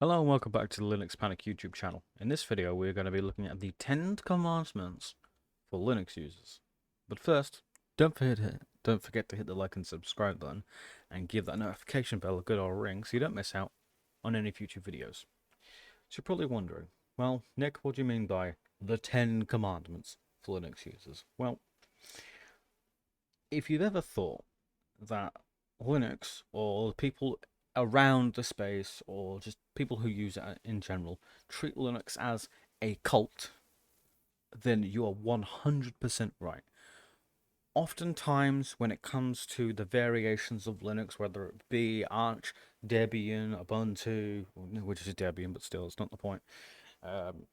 Hello and welcome back to the Linux Panic YouTube channel. In this video we're going to be looking at the 10 commandments for Linux users. But first, don't forget to hit the like and subscribe button and give that notification bell a good old ring so you don't miss out on any future videos. So you're probably wondering, well, Nick, what do you mean by the 10 commandments for Linux users? Well, if you've ever thought that Linux or people around the space or just people who use it in general treat Linux as a cult, then you are 100% right. Oftentimes, when it comes to the variations of Linux, whether it be Arch, Debian, Ubuntu, which is Debian, but still, it's not the point. Um,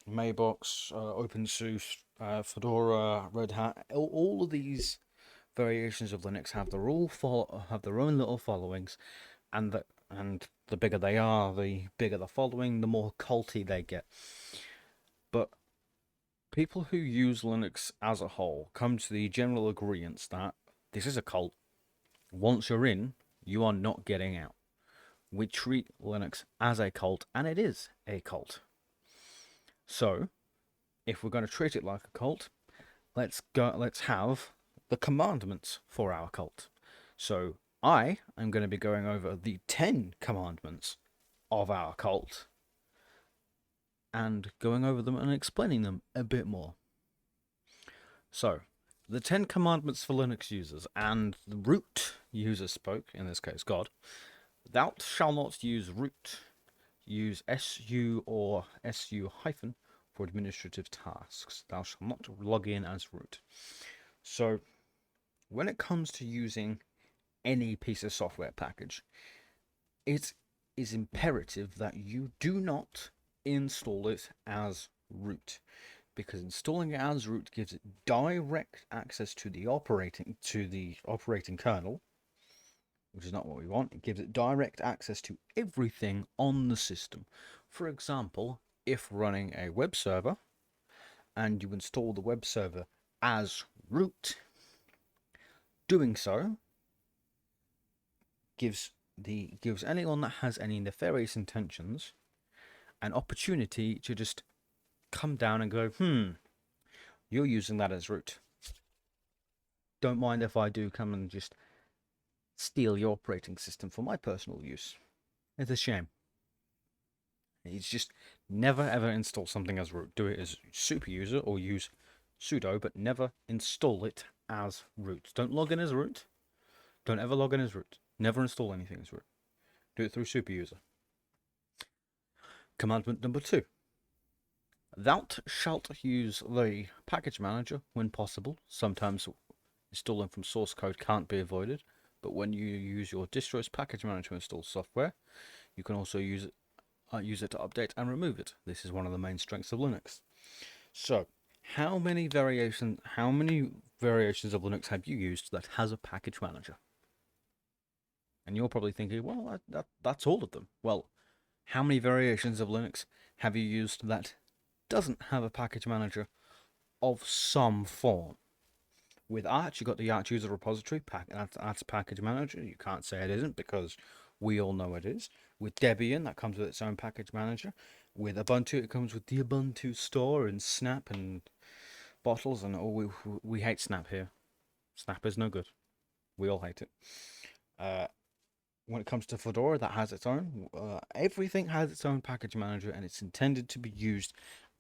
Mailbox, OpenSUSE, Fedora, Red Hat, all of these variations of Linux have their own little followings, and the bigger they are, the bigger the following, the more culty they get. But people who use Linux as a whole come to the general agreement that this is a cult. Once you're in, you are not getting out. We treat Linux as a cult, and it is a cult. So, if we're going to treat it like a cult, let's have the commandments for our cult. So I am going to be going over the 10 commandments of our cult and going over them and explaining them a bit more. So, the 10 commandments for Linux users and the root user spoke, in this case God, thou shalt not use root, use su or su hyphen for administrative tasks. Thou shalt not log in as root. So, when it comes to using any piece of software package, it is imperative that you do not install it as root, because installing it as root gives it direct access to the operating kernel, which is not what we want. It gives it direct access to everything on the system. For example, if running a web server and you install the web server as root, doing so gives anyone that has any nefarious intentions an opportunity to just come down and go, you're using that as root. Don't mind if I do come and just steal your operating system for my personal use. It's a shame. It's just never ever install something as root. Do it as super user or use sudo, but never install it as root. Don't log in as root. Don't ever log in as root. Never install anything as root. Do it through super user. Commandment number 2. Thou shalt use the package manager when possible. Sometimes installing from source code can't be avoided, but when you use your distro's package manager to install software, you can also use it to update and remove it. This is one of the main strengths of Linux. So, how many variations of Linux have you used that has a package manager? And you're probably thinking, well, that's all of them. Well, how many variations of Linux have you used that doesn't have a package manager of some form? With Arch, you've got the Arch user repository, that's a package manager. You can't say it isn't because we all know it is. With Debian, that comes with its own package manager. With Ubuntu, it comes with the Ubuntu store and Snap and bottles. And we hate Snap here. Snap is no good. We all hate it. When it comes to Fedora, that has its own. Everything has its own package manager, and it's intended to be used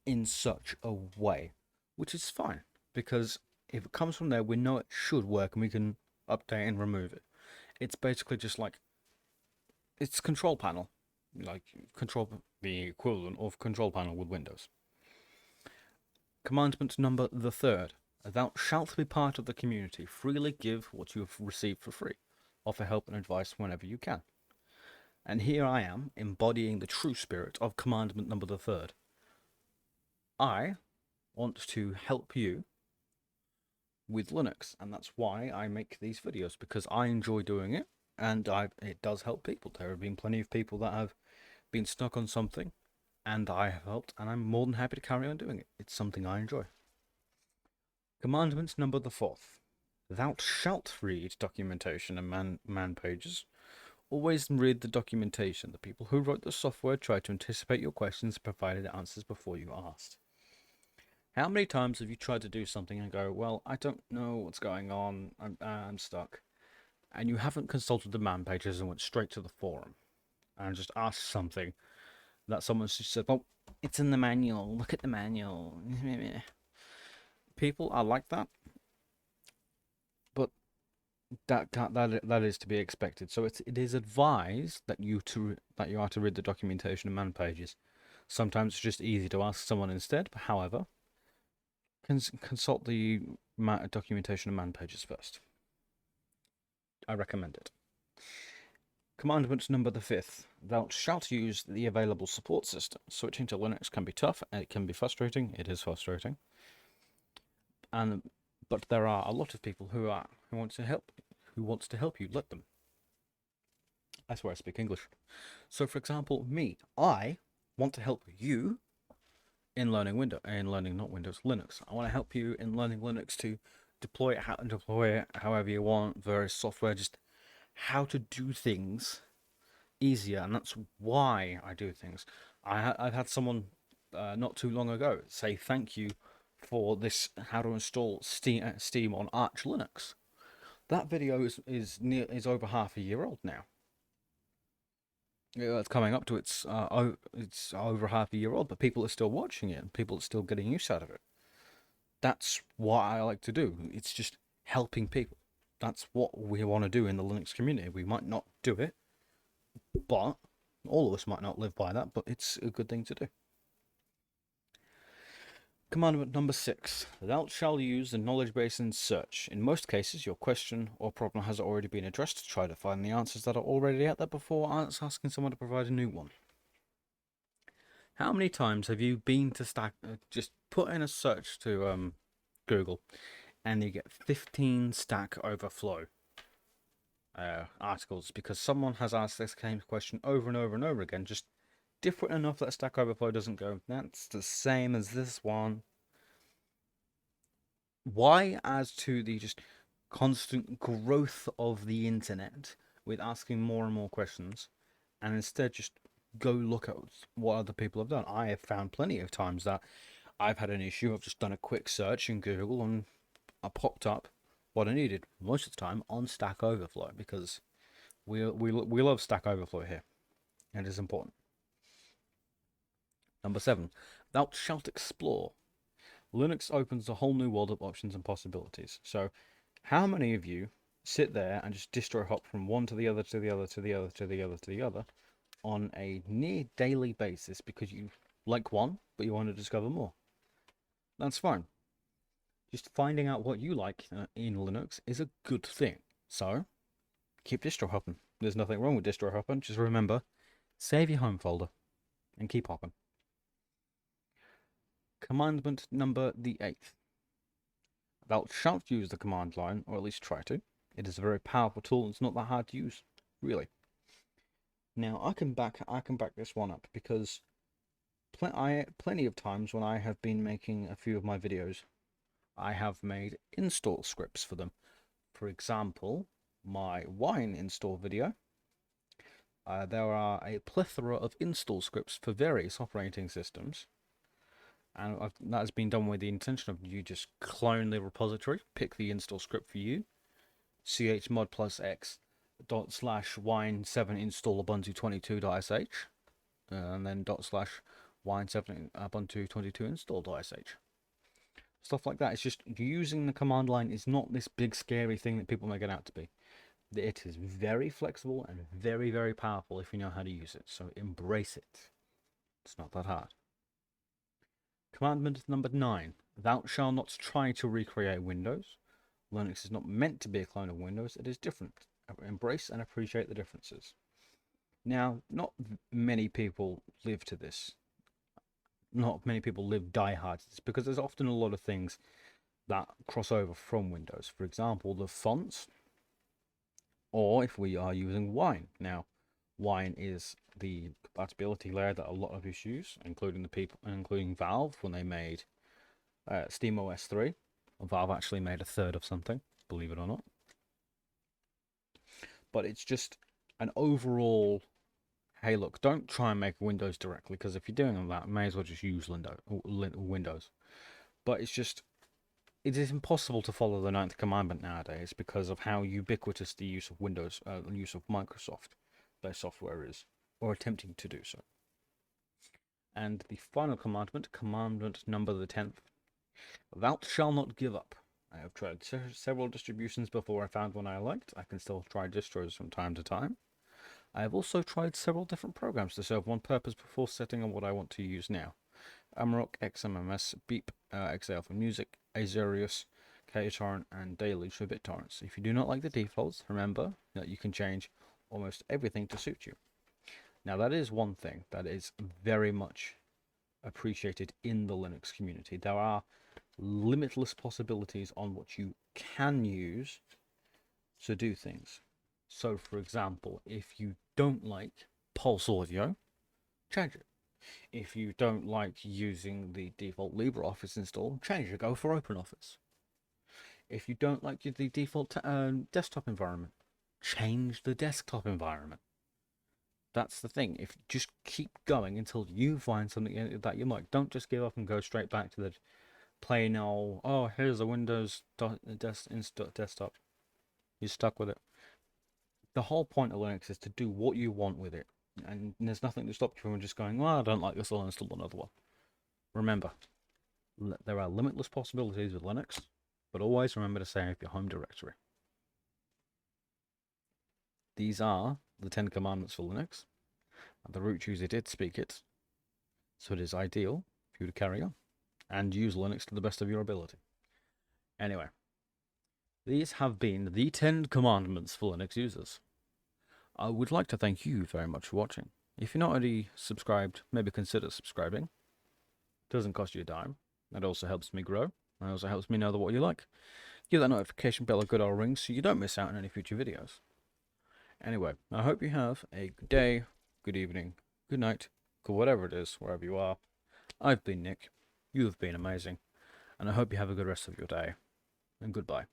in such a way, which is fine, because if it comes from there, we know it should work, and we can update and remove it. It's basically just like, it's control panel, like the equivalent of control panel with Windows. Commandment number the 3rd. Thou shalt be part of the community. Freely give what you have received for free. Offer help and advice whenever you can. And here I am, embodying the true spirit of commandment number the 3rd. I want to help you with Linux, and that's why I make these videos, because I enjoy doing it, and it does help people. There have been plenty of people that have been stuck on something, and I have helped, and I'm more than happy to carry on doing it. It's something I enjoy. Commandment number the 4th. Thou shalt read documentation and man pages, Always read the documentation. The people who wrote the software tried to anticipate your questions and provided answers before you asked. How many times have you tried to do something and go, well, I don't know what's going on, I'm stuck, and you haven't consulted the man pages and went straight to the forum and just asked something that someone's just said, well, it's in the manual, look at the manual. People are like that, but that is to be expected. So it is advised that you are to read the documentation and man pages. Sometimes it's just easy to ask someone instead. But however, consult the documentation and man pages first. I recommend it. Commandment number the 5th. Thou shalt use the available support system. Switching to Linux can be tough and it can be frustrating. It is frustrating. But there are a lot of people who want to help you. Let them. That's where I speak English. So, for example, me, I want to help you in learning Linux. I want to help you in learning Linux to deploy it however you want, various software, just how to do things easier, and that's why I do things. I've had someone not too long ago say thank you for this how to install Steam on Arch Linux. That video is over half a year old now. Yeah, it's coming up to it's over half a year old, but people are still watching it and people are still getting use out of it. That's what I like to do. It's just helping people. That's what we want to do in the Linux community. We might not do it, but all of us might not live by that, but it's a good thing to do. Commandment number 6. Thou shalt use the knowledge base in search. In most cases, your question or problem has already been addressed. Try to find the answers that are already out there before asking someone to provide a new one. How many times have you been to just put in a search to Google, and you get 15 Stack Overflow articles because someone has asked this same question over and over and over again, just different enough that Stack Overflow doesn't go, that's the same as this one. Why, as to the just constant growth of the internet with asking more and more questions, and instead just go look at what other people have done? I have found plenty of times that I've had an issue. I've just done a quick search in Google and I popped up what I needed, most of the time on Stack Overflow, because we love Stack Overflow here, and it is important. Number 7, thou shalt explore. Linux opens a whole new world of options and possibilities. So, how many of you sit there and just distro hop from one to the other, to the other, to the other, to the other, to the other, on a near daily basis because you like one, but you want to discover more? That's fine. Just finding out what you like in Linux is a good thing. So, keep distro hopping. There's nothing wrong with distro hopping. Just remember, save your home folder and keep hopping. Commandment number the 8th. Thou shalt use the command line, or at least try to. It is a very powerful tool and it's not that hard to use, really. Now, I can back this one up because plenty of times when I have been making a few of my videos, I have made install scripts for them. For example, my Wine install video. There are a plethora of install scripts for various operating systems, and that has been done with the intention of you just clone the repository, pick the install script for you, chmod plus x ./wine7 install ubuntu 22.sh, and then ./wine7 ubuntu 22 install.sh. Stuff like that. It's just using the command line is not this big scary thing that people make it out to be. It is very flexible and very, very powerful if you know how to use it. So embrace it. It's not that hard. Commandment number 9. Thou shalt not try to recreate Windows. Linux is not meant to be a clone of Windows. It is different. Embrace and appreciate the differences. Now, not many people live to this. Not many people live die-hard to this because there's often a lot of things that cross over from Windows. For example, the fonts, or if we are using Wine. Now, Wine is the compatibility layer that a lot of us use, including Valve when they made SteamOS 3. Valve actually made a third of something, believe it or not. But it's just an overall, hey, look, don't try and make Windows directly, because if you're doing that, you may as well just use Windows. But it's just, it is impossible to follow the ninth commandment nowadays because of how ubiquitous the use of Windows, use of Microsoft, their software is, or attempting to do so. And the final commandment, commandment number the 10th, thou shalt not give up. I have tried several distributions before I found one I liked. I can still try distros from time to time. I have also tried several different programs to serve one purpose before setting on what I want to use now. Amarok, XMMS, Beep, XAL for music, Azurius, KTorrent, and Deluge for BitTorrents. If you do not like the defaults, remember that you can change almost everything to suit you. Now that is one thing that is very much appreciated in the Linux community. There are limitless possibilities on what you can use to do things. So for example, if you don't like Pulse Audio, change it. If you don't like using the default LibreOffice install, change it, go for OpenOffice. If you don't like the default desktop environment, change the desktop environment. That's the thing. If you just keep going until you find something that you like, don't just give up and go straight back to the plain old, oh, here's a Windows desktop. You're stuck with it. The whole point of Linux is to do what you want with it. And there's nothing to stop you from just going, well, I don't like this, I'll install another one. Remember, there are limitless possibilities with Linux, but always remember to save your home directory. These are the 10 commandments for Linux. And the root user did speak it, so it is ideal for you to carry on and use Linux to the best of your ability. Anyway, these have been the 10 commandments for Linux users. I would like to thank you very much for watching. If you're not already subscribed, maybe consider subscribing. It doesn't cost you a dime. That also helps me grow. It also helps me know what you like. Give that notification bell a good old ring so you don't miss out on any future videos. Anyway, I hope you have a good day, good evening, good night, good whatever it is, wherever you are. I've been Nick. You have been amazing. And I hope you have a good rest of your day. And goodbye.